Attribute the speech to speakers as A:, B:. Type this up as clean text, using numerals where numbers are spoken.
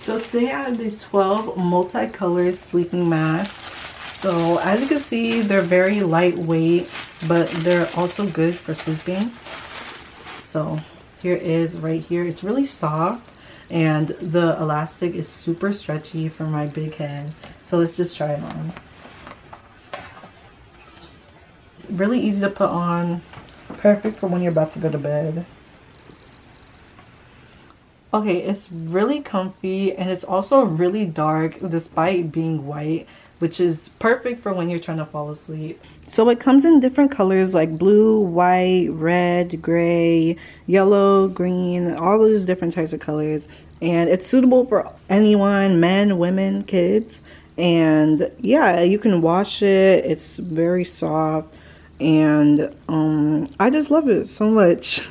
A: So today I have these 12 multicolored sleeping masks. So as you can see, they're very lightweight, but they're also good for sleeping. So here is right here. It's really soft and the elastic is super stretchy for my big head. So let's just try it on. It's really easy to put on. Perfect for when you're about to go to bed. Okay, it's really comfy and it's also really dark despite being white, which is perfect for when you're trying to fall asleep. So it comes in different colors like blue, white, red, gray, yellow, green, all those different types of colors. And it's suitable for anyone, men, women, kids. And yeah, you can wash it. It's very soft and I just love it so much.